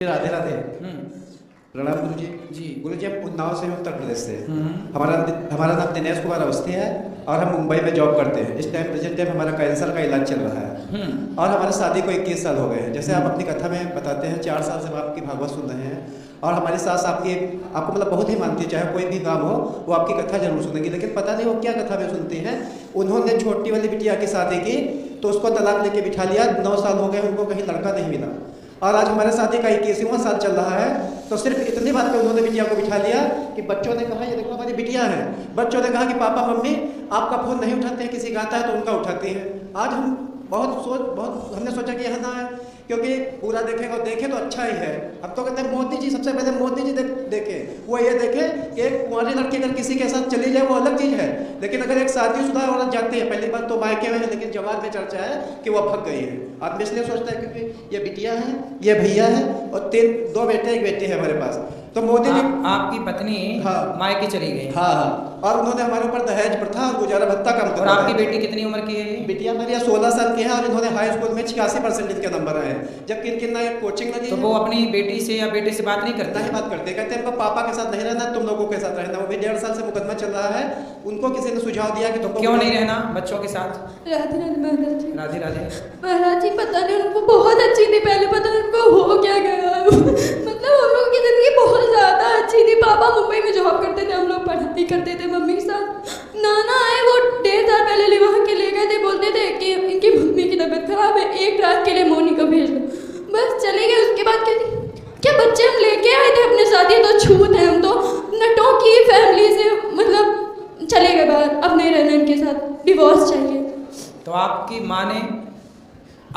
राधे राधे। प्रणाम गुरु जी। जी। गुरु जी, हम उन्नाव से हैं, उत्तर प्रदेश से। हमारा नाम दिनेश कुमार अवस्थी है और हम मुंबई में जॉब करते हैं। इस टाइम प्रेजेंट टाइम हमारा कैंसर का इलाज चल रहा है और हमारे शादी को 21 साल हो गए हैं। जैसे आप अपनी कथा में बताते हैं 4 साल से हम आपकी भागवत सुन रहे हैं और हमारी सास आपको मतलब बहुत ही मानती है। चाहे कोई भी काम हो वो आपकी कथा जरूर सुनेंगी, लेकिन पता नहीं वो क्या कथा में सुनती हैं। उन्होंने छोटी वाली बिटिया की शादी की तो उसको तलाक लेके बिठा लिया। 9 साल हो गए, उनको कहीं लड़का नहीं मिला और आज हमारे शादी का 21वां साल चल रहा है। तो सिर्फ इतनी बात पे उन्होंने बिटिया को बिठा लिया कि बच्चों ने कहा ये देखो हमारी बिटिया है। बच्चों ने कहा कि पापा मम्मी आपका फोन नहीं उठाते हैं, किसी का आता है तो उनका उठाते हैं। आज हम बहुत हमने सोचा कि यहाँ ना है, क्योंकि पूरा देखेगा देखे तो अच्छा ही है। अब तो कहते हैं मोदी जी, सबसे पहले मोदी जी देखे वो ये देखे कि एक कुंवारी लड़की अगर किसी के साथ चली जाए वो अलग चीज़ है, लेकिन अगर एक शादीशुदा औरत जाती है, पहली बात तो मायके में है, लेकिन जवाब में चर्चा है कि वो भग गई है। आदमी इसलिए सोचता है क्योंकि ये बिटिया है, ये भैया है और 2 बेटे 1 बेटी है हमारे पास। तो मोदी जी आपकी पत्नी मायके चली गई। हाँ, और उन्होंने हमारे ऊपर दहेज प्रथा और गुजारा भत्ता कम और आपकी बेटी कितनी उम्र की है? बिटिया मेरी 16 साल की है और इन्होंने हाई स्कूल में 86% इनके नंबर आए हैं, जबकि इनकी ना एक कोचिंग लगी। तो वो अपनी बेटी से या बेटे से बात नहीं करते? नहीं बात करते, कहते हैं पापा के साथ नहीं रहना, तुम लोगों के साथ रहना। वो भी 1.5 साल से मुकदमा चल रहा है। उनको किसी ने सुझाव दिया कि क्यों नहीं रहना बच्चों के साथ? राधे राधे महाराज जी। राधे राधे महाराज जी, पता नहीं उनको बहुत अच्छी थी पहले, पता नहीं उनको हो क्या गया। मतलब हम लोगों की जिंदगी बहुत ज्यादा अच्छी थी। पापा मुंबई में जॉब करते थे, हम लोग पढ़ाई करते थे मम्मी के साथ। नाना आए वो 1.5 साल पहले वहाँ के ले गए थे, बोलते थे कि इनकी मम्मी की तबीयत खराब है, एक रात के लिए मोनी को भेज दो, बस चले गए। उसके बाद क्या बच्चे हम लेके आए थे अपने साथ, ये तो छूत है, हम तो नटों की फैमिली से मतलब चले गए बाहर, अब नहीं रहना इनके साथ, डिवोर्स चाहिए। तो आपकी माँ ने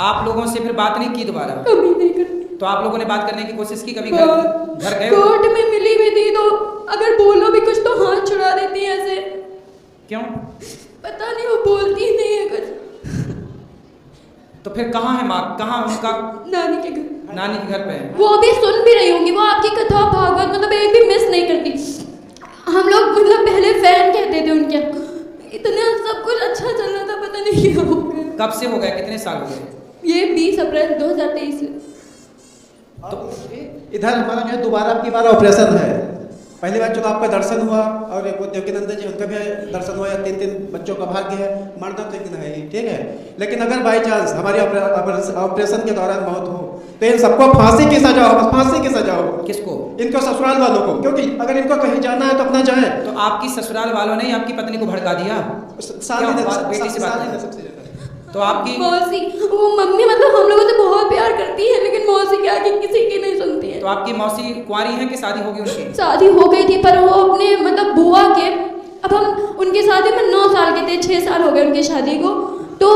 आप लोगों से फिर बात नहीं की दोबारा? कभी नहीं करती। तो आप लोगों ने बात करने की कोशिश की? कभी घर गए? कोर्ट में मिली भी थी तो अगर बोलो भी कुछ तो हाथ छुड़ा देती है ऐसे। क्यों? पता नहीं, वो बोलती ही नहीं है कुछ। तो फिर कहाँ है माँ? कहाँ उनका? नानी के घर। नानी के घर पे है। वो अभी सुन भी रही होंगी, वो आपकी कथा भागवत मतलब एक भी मिस नहीं करती। हम लोग मतलब पहले फैन कहते थे उनके, इतना सब कुछ अच्छा चल रहा था, पता नहीं क्या हो गया। कब से हो गया? कितने साल हो गए? ये 20 अप्रैल 2023 से। तो इधर हमारा जो है दोबारा आपकी बार ऑपरेशन है। पहली बार चलो आपका दर्शन हुआ और वो देवकीनंदन जी उनका भी दर्शन हुआ, 3 बच्चों का भाग्य है, मरना तो एक दिन है ही, ठीक है। लेकिन अगर बाई चांस हमारी ऑपरेशन के दौरान मौत हो तो इन सबको फांसी की सजा हो, फांसी की सजा हो। किसको? इनको ससुराल वालों को, क्योंकि अगर इनको कहीं जाना है तो अपना जाए। तो आपकी ससुराल वालों ने आपकी पत्नी को भड़का दिया? बेटी से बात नहीं? सबसे ज्यादा तो आपकी मौसी, वो मम्मी मतलब हम लोगों से बहुत प्यार करती है, लेकिन मौसी क्या कि किसी की नहीं सुनती है। तो आपकी मौसी कुंवारी है कि शादी होगी उनकी? शादी हो गई थी, पर वो अपने मतलब बुआ के, अब हम उनकी शादी में 9 साल के थे, 6 साल हो गए उनकी शादी को, तो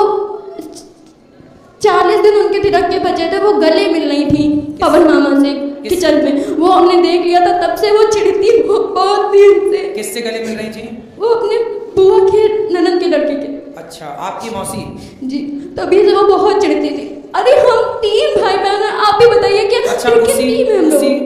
40 दिन उनके तिलक के बचे थे। वो गले मिल रही थी पवन मामा से किचन में, वो हमने देख लिया था, तब से वो चिढ़ती बहुत दिन से। किससे गले मिल रही थी? वो अपने बुआ के ननद के लड़के के। अच्छा, आपकी मौसी? जी, तभी से वो बहुत चिढ़ती थी। अरे हम 3 भाई बहन हैं, आप ही बताइए कि अच्छा,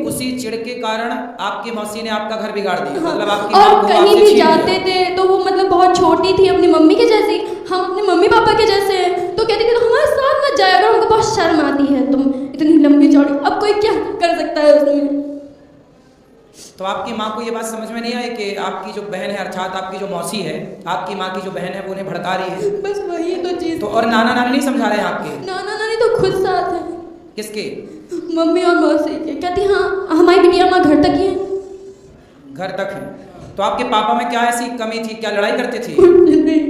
उसी चिढ़ के कारण आपकी मौसी ने आपका घर बिगाड़ दिया। हाँ, मतलब आपकी और कहीं भी जाते थे तो वो मतलब बहुत छोटी थी, अपनी मम्मी के जैसी, हम अपने मम्मी पापा के जैसे हैं, तो कहती थी तो हमारे साथ मत जाया करो, हमको बहुत शर्म आती है, तुम इतनी लंबी चौड़ी। अब कोई क्या कर सकता है उसमें। तो आपकी माँ को ये बात समझ में नहीं आई कि आपकी जो बहन है, अर्थात आपकी जो मौसी है, आपकी माँ की जो बहन है वो उन्हें भड़का रही है? बस वही तो चीज। तो और नाना नानी नहीं समझा रहे हैं आपके? नाना नानी तो खुद साथ है। किसके? मम्मी और मौसी के। कहती हाँ हमारी बिटिया माँ घर तक ही है। घर तक है? तो आपके पापा में क्या ऐसी कमी थी? क्या लड़ाई करते थे? नहीं,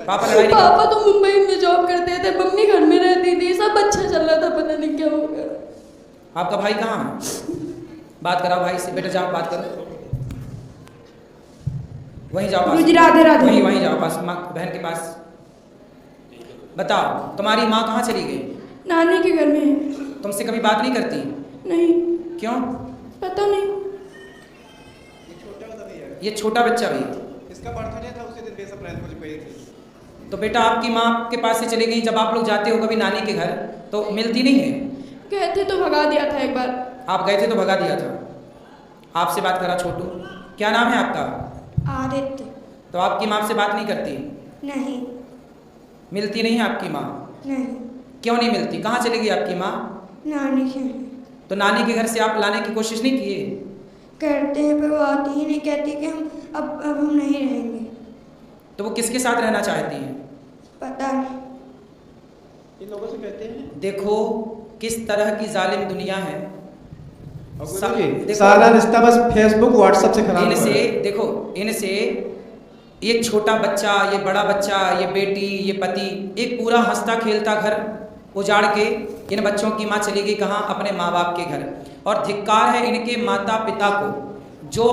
पापा लड़ाई नहीं पापा तो मुंबई में जॉब करते थे, मम्मी घर में रहती थी, सब अच्छा चल रहा था, पता नहीं क्या हो गया। आपका भाई कहाँ है? बात कराओ भाई से। बेटा जाओ बात करो, वहीं जाओ पास। राधे राधे। वहीं जाओ पास, माँ बहन के पास। बताओ, तुम्हारी माँ कहाँ चली गई? नानी के घर में है। तुमसे कभी बात नहीं करती? नहीं। क्यों? पता नहीं। ये छोटा बच्चा भी? इसका बर्थडे था उसी दिन 20 अप्रैल को जो गई थी। तो बेटा आपकी माँ के पास से चली गई, जब आप लोग जाते हो कभी नानी के घर तो मिलती नहीं है? कहते तो भगा दिया था एक बार। आप गए थे तो भगा दिया था। आपसे बात करा छोटू। क्या नाम है आपका? आदित्य। तो आपकी माँ से बात नहीं करती? नहीं। मिलती नहीं है आपकी माँ? नहीं। क्यों नहीं मिलती? कहाँ चली गई आपकी माँ? नानी के। तो नानी के घर से आप लाने की कोशिश नहीं किए? करते हैं पर वो आती ही नहीं, कहती कि हम अब हम नहीं रहेंगे। तो वो किसके साथ रहना चाहती हैं? पता नहीं। इन लोगों से कहते हैं देखो किस तरह की जालिम दुनिया है। गुरुजी, सारा रिश्ता बस फेसबुक व्हाट्सएप से खराब हुआ इनसे है। देखो, इनसे ये छोटा बच्चा, ये बड़ा बच्चा, ये बेटी, ये पति, एक पूरा हंसता खेलता घर उजाड़ के इन बच्चों की माँ चली गई कहाँ? अपने माँ बाप के घर। और धिक्कार है इनके माता पिता को जो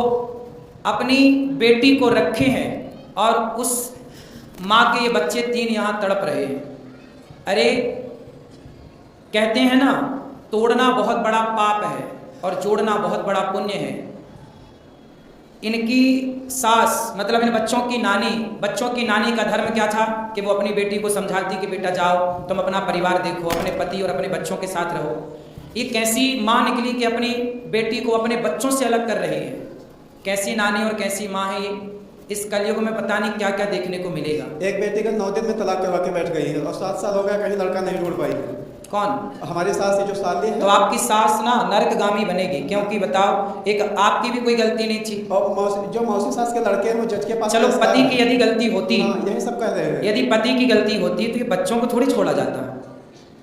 अपनी बेटी को रखे हैं और उस माँ के ये बच्चे 3 यहाँ तड़प रहे हैं। अरे कहते हैं ना, तोड़ना बहुत बड़ा पाप है और जोड़ना बहुत बड़ा पुण्य है। इनकी सास मतलब इन बच्चों की नानी का धर्म क्या था कि वो अपनी बेटी को समझाती कि बेटा जाओ तुम अपना परिवार देखो, अपने पति और अपने बच्चों के साथ रहो। ये कैसी माँ निकली कि अपनी बेटी को अपने बच्चों से अलग कर रही है? कैसी नानी और कैसी माँ है ये? इस कलयुग में पता नहीं क्या क्या देखने को मिलेगा। एक बेटी का 9 दिन में तलाक करवा के बैठ गई है और 7 साल हो गया कहीं लड़का नहीं ढूंढ पाई है। कौन? हमारी सास की जो साली है। तो आपकी सास ना नरकगामी बनेगी, क्योंकि बताओ, एक आपकी भी कोई गलती नहीं थी। और जो मौसी सास के लड़के हैं वो जज के पास। चलो पति की यदि गलती होती, यही सब कह रहे हैं, यदि पति की गलती होती तो ये बच्चों को थोड़ी छोड़ा जाता।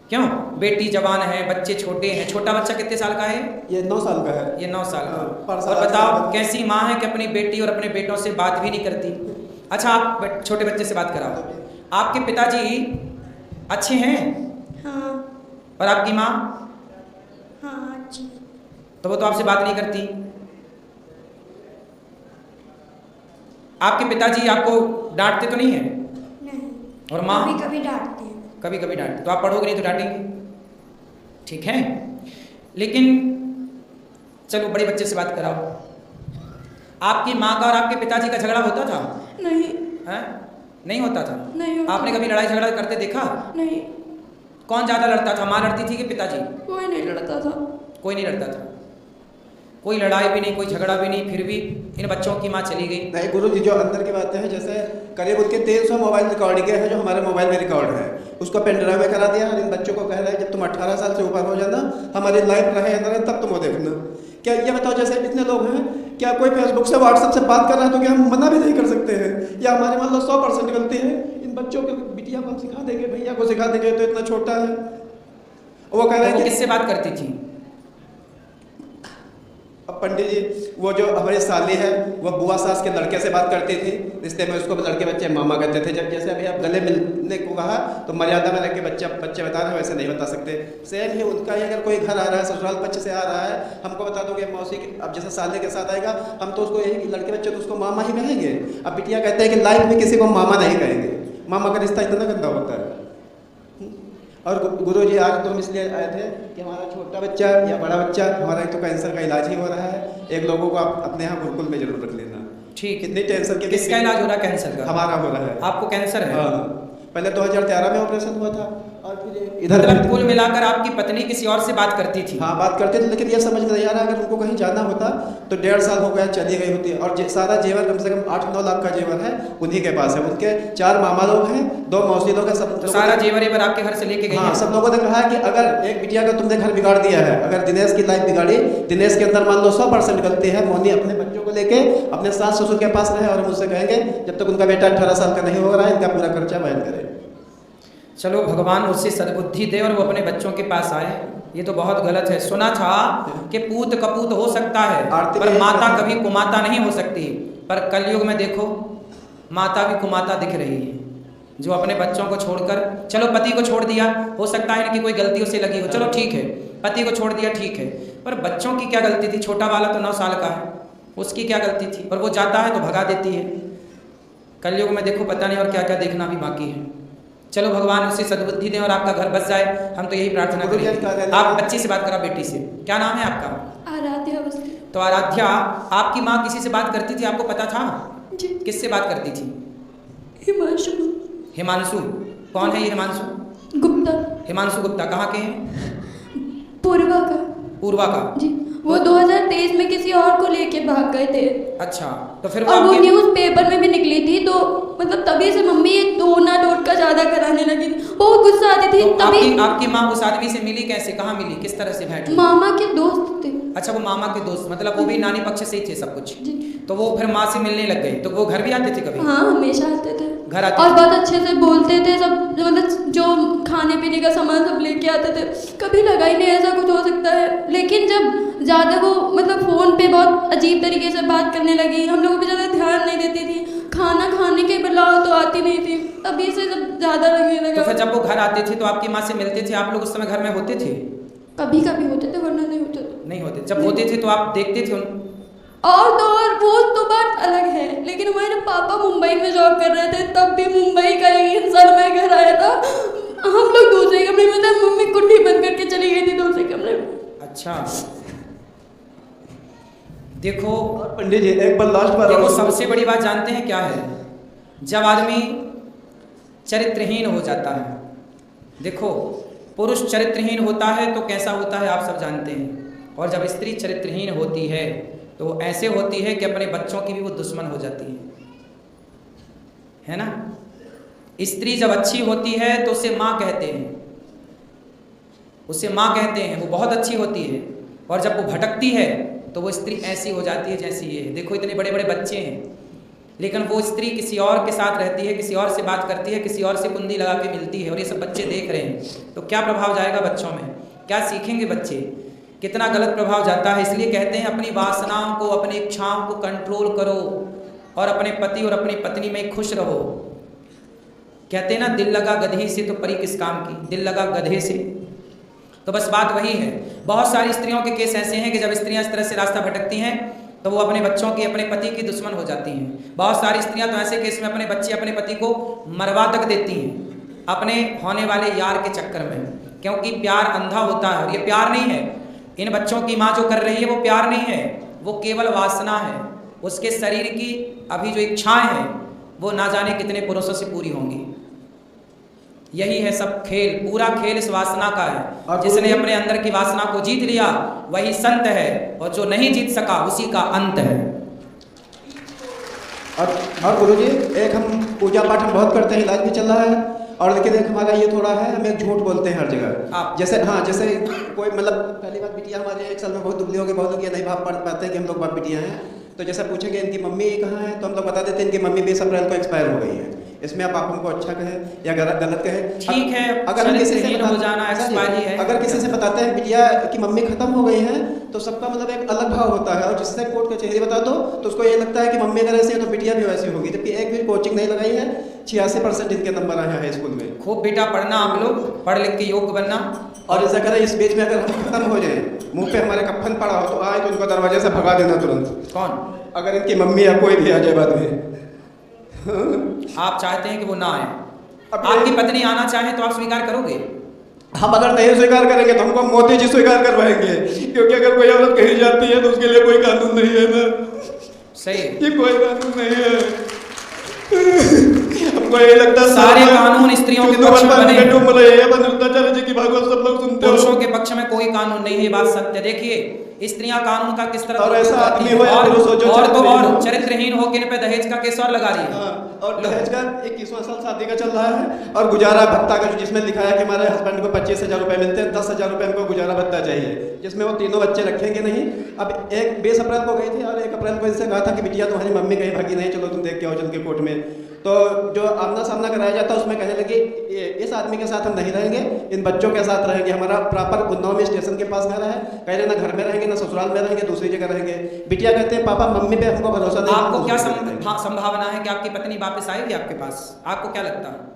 क्यों? बेटी जवान है, बच्चे छोटे हैं। छोटा बच्चा कितने साल का है? ये 9 साल का है। ये 9 साल का। हाँ, और बताओ कैसी माँ है कि अपनी बेटी और अपने बेटों से बात भी नहीं करती। अच्छा, आप छोटे बच्चे से बात कराओ। आपके पिताजी अच्छे हैं? हाँ और आपकी माँ? हाँ अच्छी। तो वो तो आपसे बात नहीं करती। आपके पिताजी आपको डांटते तो नहीं है? नहीं। और माँ? कभी कभी डांटते हैं। कभी कभी डांटते। तो आप पढ़ोगे नहीं तो डांटेंगे, ठीक है। लेकिन चलो बड़े बच्चे से बात कराओ। आपकी माँ का और आपके पिताजी का झगड़ा होता था? नहीं। हैं? नहीं होता था? नहीं होता। आपने कभी लड़ाई झगड़ा करते देखा? नहीं। कौन ज्यादा लड़ता था, माँ लड़ती थी कि पिताजी? कोई नहीं लड़ता था। कोई नहीं लड़ता था। कोई लड़ाई भी नहीं, कोई झगड़ा भी नहीं, फिर भी इन बच्चों की माँ चली गई। नहीं गुरुजी, जो अंदर की बातें हैं, जैसे करीब उनके 300 मोबाइल रिकॉर्डिंग है जो हमारे मोबाइल में रिकॉर्ड है, उसको पेन ड्राइव में करा दिया और इन बच्चों को कह रहा है जब तुम 18 साल से ऊपर हो जाना, हमारी लाइफ रहे अंदर तब तुम वो देखना। क्या ये बताओ, जैसे इतने लोग हैं, क्या कोई फेसबुक से व्हाट्सएप से बात कर रहा है तो क्या हम मना भी नहीं कर सकते हैं? या हमारी मान लो 100% गलती है? इन बच्चों को बिटिया को हम सिखा देंगे, भैया को सिखा देंगे, तो इतना छोटा है। वो कह रहे हैं वो कि किससे बात करती थी? अब पंडित जी, वो जो हमारी साली है वो बुआ सास के लड़के से बात करती थी रिश्ते में, उसको लड़के बच्चे मामा कहते थे। जब जैसे अभी आप गले मिलने को कहा तो मर्यादा में रख के बच्चे बता रहे हैं, वैसे नहीं बता सकते। सेम ही उनका ही, अगर कोई घर आ रहा है, ससुराल पक्ष से आ रहा है, हमको बता दो कि मौसी अब जैसे साले के साथ आएगा, हम तो उसको यही लड़के बच्चे तो उसको मामा ही कहेंगे। अब बिटिया कहते हैं कि लाइफ में किसी को मामा नहीं कहेंगे। मामा का रिश्ता इतना गंदा होता है। और गुरुजी, आज तो हम इसलिए आए थे कि हमारा छोटा बच्चा या बड़ा बच्चा, हमारा एक तो कैंसर का इलाज ही हो रहा है, एक लोगों को आप अपने यहाँ गुरुकुल में जरूर रख लेना। ठीक। कितनी टेंशन की। किसका इलाज हो रहा है? कैंसर का। हमारा हो रहा है। आपको कैंसर है? हाँ, पहले 2013 में ऑपरेशन हुआ था और फिर इधर मतलब कुल मिलाकर आपकी पत्नी किसी और से बात करती थी? हाँ बात करते थे, लेकिन ये समझ नहीं आ रहा, अगर उनको कहीं जाना होता तो 1.5 साल हो गया चली गई होती। और सारा जेवर कम से कम 8-9 लाख का जेवर है उन्हीं के पास है। उनके 4 मामा लोग हैं, 2 मौसी लोग हैं, सब तो सारा जेवर आपके घर से लेके गई? हाँ, सब लोगों ने कहा कि अगर एक बिटिया का तुमने घर बिगाड़ दिया है, अगर दिनेश की लाइफ बिगाड़ी, दिनेश के अंदर मान लो 100% गलती है, मोनी अपने बच्चों को लेके अपने सास ससुर के पास रहे और मुझसे कहेंगे जब तक उनका बेटा 18 साल का नहीं हो रहा है इनका पूरा खर्चा वहन करे। चलो भगवान उससे सद्बुद्धि दे और वो अपने बच्चों के पास आए। ये तो बहुत गलत है। सुना था कि पूत कपूत हो सकता है पर माता कभी कुमाता नहीं हो सकती। पर कलयुग में देखो माता भी कुमाता दिख रही है, जो अपने बच्चों को छोड़कर, चलो पति को छोड़ दिया, हो सकता है इनकी कोई गलतियों से लगी हो, चलो ठीक है, पति को छोड़ दिया ठीक है, पर बच्चों की क्या गलती थी? छोटा वाला तो 9 साल का है, उसकी क्या गलती थी? और वो जाता है तो भगा देती है। कलयुग में देखो पता नहीं और क्या क्या देखना भी बाकी है। चलो भगवान उसे सद्बुद्धि दें और आपका घर बस जाए, हम तो यही प्रार्थना करेंगे। आप बच्ची से बात करा, बेटी से। क्या नाम है आपका? आराध्या अवस्थी। तो आराध्या, आपकी माँ किसी से बात करती थी, आपको पता था? जी। किससे बात करती थी? हिमांशु। हिमांशु? कौन है ये हिमांशु? गुप्ता। हिमांशु गुप्ता कहाँ के हैं? पूर्वा का। पूर्वा का? जी। वो 2023 में किसी और को लेके भाग गए थे। अच्छा, तो फिर वो और वो आपके न्यूज़ पेपर में भी निकली थी, तो मतलब तभी से मम्मी ये टोना टोटका ज्यादा कराने लगी थी, बहुत गुस्सा आती थी। तो तभी आपकी माँ उस आदमी से मिली कैसे, कहाँ मिली, किस तरह से भेंट हुई? मामा के दोस्त थे। अच्छा, वो मामा के दोस्त, मतलब वो भी नानी पक्ष से ही थे सब कुछ। जी। तो वो फिर माँ से मिलने लग गए, तो वो घर भी आते थे कभी? हाँ, हमेशा आते थे, घर आते और थे? बहुत अच्छे से बोलते थे सब, मतलब जो खाने पीने का सामान सब लेके आते थे। कभी लगा ही नहीं ऐसा कुछ हो सकता है। लेकिन जब ज़्यादा वो मतलब फ़ोन पे बहुत अजीब तरीके से बात करने लगी, हम लोगों पे ज़्यादा ध्यान नहीं देती थी, खाना खाने के बुलाओ तो आती नहीं थी, तभी से जब ज़्यादा लगने लगा। तो फिर जब वो घर आते थे तो आपकी माँ से मिलते थे, आप लोग उस समय घर में होते थे? कभी कभी होते थे, वरना नहीं होते थे। नहीं होते। जब होते थे तो आप देखते थे उन? और तो और वो तो बात अलग है, लेकिन हमारे पापा मुंबई में जॉब कर रहे थे, तब भी मुंबई का एक इंसान में घर आया था, हम लोग दूसरे कमरे में थे, मम्मी कुंडी बंद करके चली गई थी दूसरे कमरे में। अच्छा, देखो पंडित जी एक बार लास्ट बार देखो, सबसे बड़ी बात जानते हैं क्या है? जब आदमी चरित्रहीन हो जाता है, देखो पुरुष चरित्रहीन होता है तो कैसा होता है आप सब जानते हैं, और जब स्त्री चरित्रहीन होती है तो ऐसे होती है कि अपने बच्चों की भी वो दुश्मन हो जाती है ना? स्त्री जब अच्छी होती है तो उसे माँ कहते हैं, उसे माँ कहते हैं, वो बहुत अच्छी होती है, और जब वो भटकती है तो वो स्त्री ऐसी हो जाती है जैसी ये है। देखो इतने बड़े बड़े बच्चे हैं, लेकिन वो स्त्री किसी और के साथ रहती है, किसी और से बात करती है, किसी और से कुंडी लगा के मिलती है, और ये सब बच्चे देख रहे हैं, तो क्या प्रभाव जाएगा बच्चों में? क्या सीखेंगे बच्चे? कितना गलत प्रभाव जाता है। इसलिए कहते हैं अपनी वासनाओं को, अपनी इच्छाओं को कंट्रोल करो, और अपने पति और अपनी पत्नी में खुश रहो। कहते हैं ना, दिल लगा गधे से तो परी किस काम की, दिल लगा गधे से। तो बस बात वही है। बहुत सारी स्त्रियों के केस ऐसे हैं कि जब स्त्रियां इस तरह से रास्ता भटकती हैं तो वो अपने बच्चों की, अपने पति की दुश्मन हो जाती हैं। बहुत सारी स्त्रियां तो ऐसे केस में अपने बच्चे, अपने पति को मरवा तक देती हैं अपने होने वाले यार के चक्कर में, क्योंकि प्यार अंधा होता है, और ये प्यार नहीं है। इन बच्चों की माँ जो कर रही है वो प्यार नहीं है, वो केवल वासना है। उसके शरीर की अभी जो इच्छाएं हैं वो ना जाने कितने पुरुषों से पूरी होंगी। यही है सब खेल, पूरा खेल इस वासना का है। जिसने अपने अंदर की वासना को जीत लिया वही संत है, और जो नहीं जीत सका उसी का अंत है। और गुरुजी, एक हम पूजा पाठ हम बहुत करते हैं, इलाज भी चल रहा है, और लेकिन एक हमारा ये थोड़ा है, हम एक झूठ बोलते हैं हर जगह। आप जैसे हाँ, जैसे कोई मतलब पहली बात, बिटिया हमारे 1 साल में बहुत दुबली हो गई, बहुत लोग ये नहीं भाव पढ़ पाते हैं कि हम लोग बाप बिटिया हैं, तो जैसे पूछेंगे इनकी मम्मी कहाँ है, तो हम लोग बता देते हैं इनकी मम्मी 20 अप्रैल को एक्सपायर हो गई है। इसमें आप हमको अच्छा कहें या गलत कहें, ठीक है। अगर हम किसी से हो जाना एक्सपायरी है, अगर किसी से बताते हैं बिटिया की मम्मी खत्म हो गई है, तो सबका मतलब एक अलग भाव होता है, और जिससे कोर्ट कचहरी बता दो तो उसको ये लगता है कि मम्मी अगर ऐसी है तो बिटिया भी वैसी होगी। जबकि एक भी कोचिंग नहीं लगाई है, 86% इनके नंबर आए हैं हाई स्कूल में। खूब बेटा पढ़ना, आप लोग पढ़ लिख के योग्य बनना। और ऐसा करें, इस बीच में अगर हम खत्म हो जाए, मुंह पे हमारे कफन पड़ा हो, तो आए तो उनको दरवाजे से भगा देना तुरंत। कौन? अगर इनकी मम्मी या कोई भी आ जाए बाद में। आप चाहते हैं कि वो ना आए, आपकी पत्नी आना चाहे तो आप स्वीकार करोगे? हम अगर नहीं स्वीकार करेंगे तो हमको मोदी जी स्वीकार करवाएंगे, क्योंकि अगर कोई औरत कहीं जाती है तो उसके लिए कोई कानून नहीं है ना। सही, ये कोई कानून नहीं है। हमको ये लगता है सारे कानून स्त्रियों के पक्ष में बने हैं। पुरुषों के पक्ष में कोई कानून नहीं है, ये बात सत्य। देखिए स्त्रियां कानून का किस तरह और ऐसा आदमी हो, और तो और चरित्रहीन होकर इन पे दहेज का केस और लगा रही है। और दहेज का 21वां साल शादी का चल रहा है, और गुजारा भत्ता का जिसमें लिखा है कि हमारे हस्बैंड को 25,000 रुपए मिलते हैं, 10,000 रुपए हमको गुजारा भत्ता चाहिए, जिसमें वो तीनों बच्चे रखेंगे नहीं। अब एक 20 अप्रैल को गई थी, और 1 अप्रैल को इनसे कहा था कि बिटिया तुम्हारी मम्मी कहीं भागी नहीं, चलो तुम देख के आओ चल के कोर्ट में। तो जो आमना सामना कराया जाता है उसमें कहने लगी इस आदमी के साथ हम नहीं रहेंगे, इन बच्चों के साथ रहेंगे। हमारा प्रॉपर उन्नाव में स्टेशन के पास घर है, कह रहे ना घर में रहेंगे ना ससुराल में रहेंगे, दूसरी जगह रहेंगे। बिटिया कहते हैं पापा मम्मी पे हमको भरोसा नहीं। आपको क्या संभावना है कि आपकी पत्नी वापस आएगी आपके पास? आपको क्या लगता है?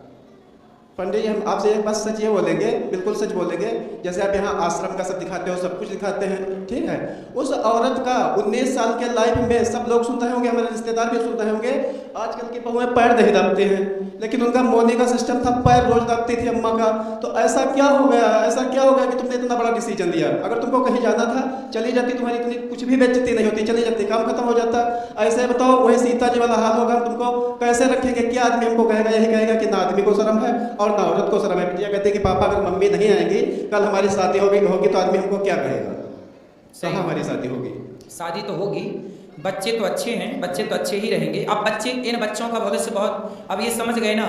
पंडित जी, हम आपसे एक बात सच ये बोलेंगे, बिल्कुल सच बोलेंगे, जैसे आप यहाँ आश्रम का सब दिखाते हो, सब कुछ दिखाते हैं, ठीक है। उस औरत का 19 साल के लाइफ में सब लोग सुनते होंगे, हमारे रिश्तेदार भी सुनते होंगे, आजकल की बहुएं पैर नहीं दाबते हैं, लेकिन उनका मोने का सिस्टम था, पैर रोज दाबती थी अम्मा का। तो ऐसा क्या हो गया, ऐसा क्या हो गया कि तुमने इतना बड़ा डिसीजन लिया? अगर तुमको कहीं जाना था चली जाती, तुम्हारी इतनी कुछ भी बेइज्जती नहीं होती, चली जाती, काम खत्म हो जाता। ऐसे बताओ वही सीता जी वाला हाल होगा, तुमको कैसे रखेंगे? क्या आदमी हमको कहेगा? यही कहेगा कि ना आदमी को शर्म है और ना औरत को शर्म है। बिटिया कहते हैं कि पापा अगर मम्मी नहीं आएंगी, कल हमारी शादी होगी तो आदमी हमको क्या कहेगा? कहाँ हमारी शादी होगी? शादी तो होगी, बच्चे तो अच्छे हैं, बच्चे तो अच्छे ही रहेंगे। अब बच्चे, इन बच्चों का भविष्य बहुत, अब ये समझ गए ना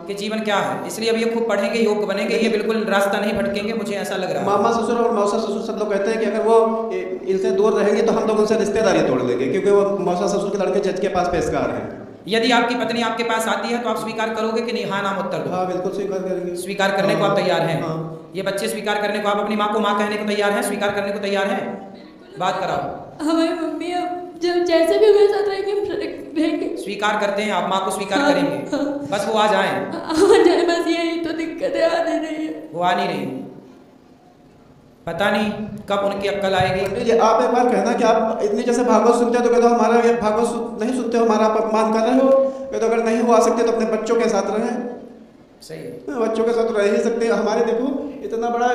कि जीवन क्या है, इसलिए अब ये खूब पढ़ेंगे, योग्य बनेंगे, ये बिल्कुल रास्ता नहीं भटकेंगे, मुझे ऐसा लग रहा है। मामा ससुर और मौसा ससुर सब लोग कहते हैं कि अगर वो इनसे दूर रहेंगे तो हम लोग उनसे रिश्तेदारी तोड़ लेंगे, क्योंकि वो मौसा ससुर के लड़के जज के पास पेशकार हैं। यदि आपकी पत्नी आपके पास आती है तो आप स्वीकार करोगे कि नहीं? हाँ नाम उत्तर दो। हाँ बिल्कुल स्वीकार करेंगे। स्वीकार करने को आप तैयार हैं? हाँ। ये बच्चे स्वीकार करने को, आप अपनी माँ को माँ कहने को तैयार हैं, स्वीकार करने को तैयार हैं? बात कराओ। हमारी मम्मी अब जब जैसे भी हमारे साथ रहेंगे हम रहेंगे। स्वीकार करते हैं आप? माँ को स्वीकार हाँ, करेंगे? हाँ। बस वो आ जाए। आ जाए, बस यही तो दिक्कत है, आ नहीं रही है। वो आ नहीं रही, पता नहीं कब उनकी अक्ल आएगी। ये आप एक बार कहना कि आप इतनी जैसे भागवत सुनते हो तो कहते हो हमारा ये भागवत नहीं सुनते हो, हमारा आप अपमान कर रहे हो। कहते अगर नहीं हो आ सकते तो अपने बच्चों के साथ रहें। सही है, बच्चों के साथ रह ही सकते हैं। हमारे देखो इतना बड़ा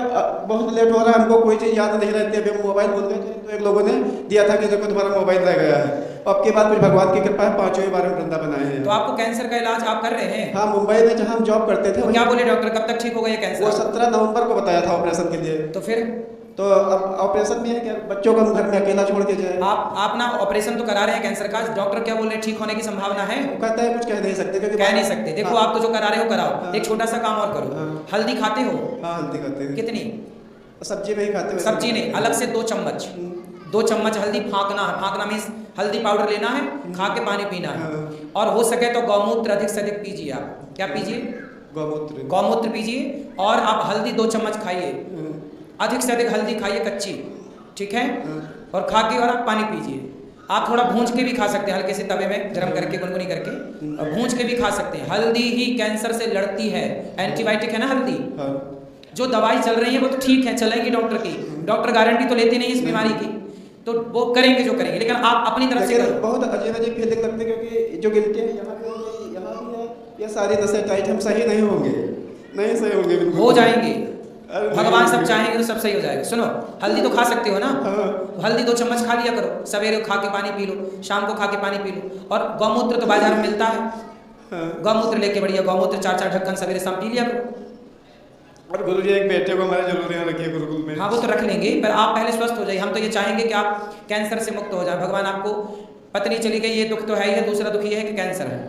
बहुत लेट हो रहा है, हमको कोई चीज़ याद नहीं रहती। अभी हम मोबाइल भूल गए थे तो एक लोगों ने दिया था कि देखो तुम्हारा मोबाइल रह गया है। अब के बाद कुछ भगवान की कृपा है, 5वें बार में वृंदावन आए हैं। तो आपको कैंसर का इलाज आप कर रहे हैं? हाँ, मुंबई में जहाँ हम जॉब करते थे। तो क्या बोले डॉक्टर, कब तक ठीक होगा ये वो कैंसर? 17 नवंबर को बताया था ऑपरेशन के लिए। तो फिर तो अब ऑपरेशन में है क्या बच्चों को हम घर में अकेला छोड़ के जाए? आप ना ऑपरेशन तो करा रहे हैं कैंसर का, डॉक्टर क्या बोल रहे हैं, ठीक होने की संभावना है? वो कहता है कुछ कह नहीं सकते, क्योंकि कह नहीं सकते। देखो हाँ, आप तो जो करा रहे हो कराओ। हाँ, एक छोटा सा काम और करो, हाँ, हल्दी खाते हो? हाँ हल्दी खाते हैं। कितनी? सब्जी में ही खाते हैं। सब्जी नहीं, अलग से 2 चम्मच, 2 चम्मच हल्दी फाँकना है। फाँकना मीन्स हल्दी पाउडर लेना है, खा के पानी पीना है। और हो सके तो गौमूत्र अधिक से अधिक पीजिए। आप क्या पीजिए? गौमूत्र। गौमूत्र पीजिए। और आप हल्दी 2 चम्मच खाइए, अधिक से अधिक हल्दी खाइए कच्ची, ठीक है? और खा के और आप पानी पीजिए। आप थोड़ा भूंज के भी खा सकते हैं, हल्के से तवे में गर्म करके गुनगुनी करके, और भूंज के भी खा सकते हैं। हल्दी ही कैंसर से लड़ती है, एंटीबायोटिक है ना हल्दी। जो दवाई चल रही है वो तो ठीक है, चलेगी डॉक्टर की, डॉक्टर गारंटी तो लेते नहीं इस बीमारी की, तो वो करेंगे जो करेंगे, लेकिन आप अपनी तरफ से करो। बहुत अजीब अजीब फीलिंग लगती है, क्योंकि जो गिनती है यहाँ भी होगी, यहाँ भी है, ये सारी नसें टाइट, हम सही नहीं होंगे, नहीं सही होंगे, हो जाएंगे। भगवान सब चाहेंगे तो सब सही हो जाएगा। सुनो, हल्दी तो खा सकते हो ना? तो हल्दी 2 चम्मच खा लिया करो, सवेरे खा के पानी पी लो, शाम को खा के पानी पी लो। और गौमूत्र तो बाजार में मिलता है, गौमूत्र लेके बढ़िया गौमूत्र 4-4 ढक्कन सवेरे शाम पी लिया करो। और गुरुजी एक बेटे को हमारे जरूर यहाँ रखिए गुरुकुल में। हाँ वो तो रख लेंगे, पर आप पहले स्वस्थ हो जाइए। हम तो ये चाहेंगे कि आप कैंसर से मुक्त हो जाए। भगवान आपको पत्नी चली गई, ये दुख तो है ही है, दूसरा दुख ये है कि कैंसर है।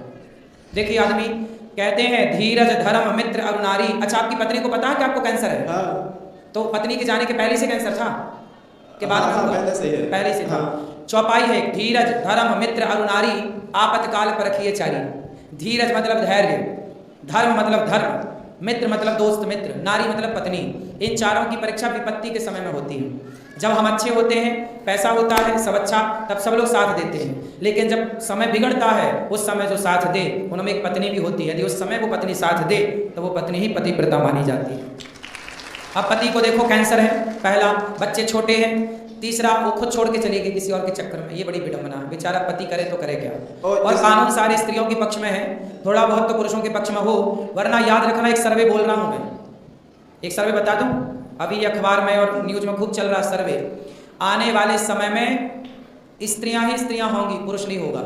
देखिए आदमी कहते हैं धीरज धर्म मित्र और नारी। अच्छा, आपकी पत्नी को पता है कि आपको कैंसर है? हाँ। तो पत्नी के जाने के पहले से कैंसर था के बाद? हाँ, पहले से है। पहले से था। हाँ। चौपाई है, धीरज धर्म मित्र और नारी आपातकाल पर रखिए चारी। धीरज मतलब धैर्य, धर्म मतलब धर्म, मित्र मतलब दोस्त मित्र, नारी मतलब पत्नी। इन चारों की परीक्षा विपत्ति के समय में होती है। जब हम अच्छे होते हैं, पैसा होता है, सब अच्छा, तब सब लोग साथ देते हैं। लेकिन जब समय बिगड़ता है, उस समय जो साथ दे, उनमें एक पत्नी भी होती है। यदि उस समय वो पत्नी साथ दे तो वो पत्नी ही पतिव्रता मानी जाती है। अब पति को देखो कैंसर है, पहला, बच्चे छोटे हैं, तीसरा वो खुद छोड़ के चली गई किसी और के चक्कर में। ये बड़ी विडंबना है। बेचारा पति करे तो करे क्या? और कानून सारे स्त्रियों के पक्ष में है, थोड़ा बहुत तो पुरुषों के पक्ष में हो। वरना याद रखना, एक सर्वे बोल रहा हूँ मैं, एक सर्वे बता दूं, अभी ये अखबार में और न्यूज में खूब चल रहा सर्वे। आने वाले समय में स्त्रियां ही स्त्रियां होंगी, पुरुष नहीं होगा।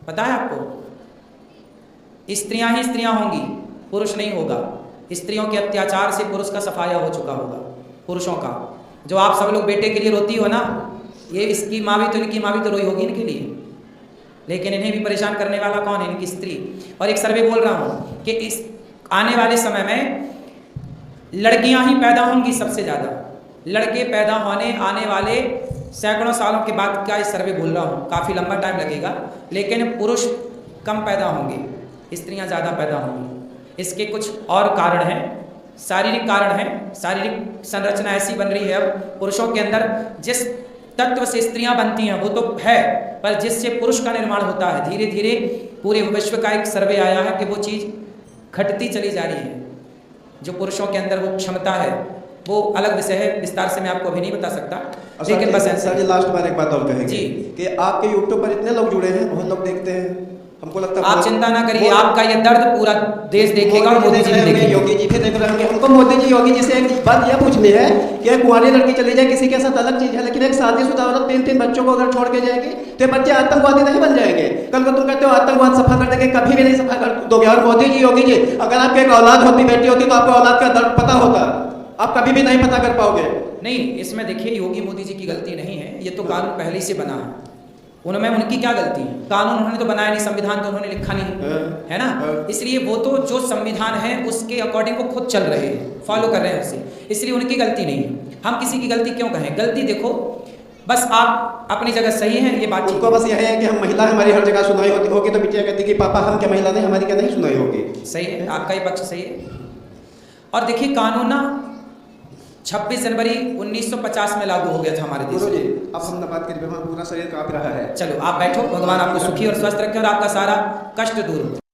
पता है आपको? स्त्रियां ही स्त्रियां होंगी, पुरुष नहीं होगा। स्त्रियों के अत्याचार से पुरुष का सफाया हो चुका होगा, पुरुषों का। जो आप सब लोग बेटे के लिए रोती हो ना, ये इसकी माँ भी तो, इनकी माँ भी तो रोई होगी इनके लिए, लेकिन इन्हें भी परेशान करने वाला कौन है? इनकी स्त्री। और एक सर्वे बोल रहा हूँ कि इस आने वाले समय में लड़कियां ही पैदा होंगी सबसे ज़्यादा। लड़के पैदा होने आने वाले सैकड़ों सालों के बाद का इस सर्वे बोल रहा हूँ, काफ़ी लंबा टाइम लगेगा, लेकिन पुरुष कम पैदा होंगे, स्त्रियां ज़्यादा पैदा होंगी। इसके कुछ और कारण हैं, शारीरिक कारण हैं। शारीरिक संरचना ऐसी बन रही है अब पुरुषों के अंदर, जिस तत्व से स्त्रियां बनती हैं वो तो है, पर जिससे पुरुष का निर्माण होता है, धीरे धीरे पूरे विश्व का एक सर्वे आया है कि वो चीज़ घटती चली जा रही है। जो पुरुषों के अंदर वो क्षमता है, वो अलग विषय है, विस्तार से मैं आपको अभी नहीं बता सकता, लेकिन बस ऐसा। लास्ट बार एक बात और कहेंगे जी, कि आपके यूट्यूब पर इतने लोग जुड़े हैं, बहुत लोग देखते हैं, हमको लगता है आप चिंता ना करिए, आपका ये दर्द पूरा देश देखेगा और मोदी जी भी देखेंगे, योगी जी भी देख रहे होंगे। हमको मोदी जी योगी जी से एक बात यह पूछनी है कि एक कुंवारी लड़की चली जाए किसी के साथ अलग चीज है, लेकिन एक शादीशुदा औरत 3-3 बच्चों को अगर छोड़ के जाएगी तो ये बच्चे आतंकवादी नहीं बन जाएंगे? कल को तुम कहते हो आतंकवाद सफा कर देंगे, कभी भी नहीं सफा कर दोगे। और मोदी जी योगी जी, अगर आपकी एक औलाद होती, बेटी होती, तो आपको औलाद का दर्द पता होता। आप कभी भी नहीं पता कर पाओगे। नहीं, इसमें देखिए योगी मोदी जी की गलती नहीं है, ये तो कानून पहले से बना है, उनमें उनकी क्या गलती है? कानून उन्होंने तो बनाया नहीं, संविधान तो उन्होंने लिखा नहीं, है ना? इसलिए वो तो जो संविधान है उसके अकॉर्डिंग वो खुद चल रहे हैं, फॉलो कर रहे हैं उसे, इसलिए उनकी गलती नहीं है। हम किसी की गलती क्यों कहें? गलती देखो, बस आप अपनी जगह सही हैं, ये बात उनको बस यह है कि हम महिला हमारी हर जगह सुनाई होती होगी, तो बिटिया कहती कि पापा हम क्या महिला नहीं, हमारी क्या नहीं सुनाई होगी। सही है, आपका ये पक्ष सही है। और देखिए कानून ना 26 जनवरी 1950 में लागू हो गया था हमारे देश गुरुजी, में। अब हम बात करें, पूरा शरीर कांप रहा है। चलो आप बैठो, भगवान आपको सुखी और स्वस्थ रखे और आपका सारा कष्ट दूर हो।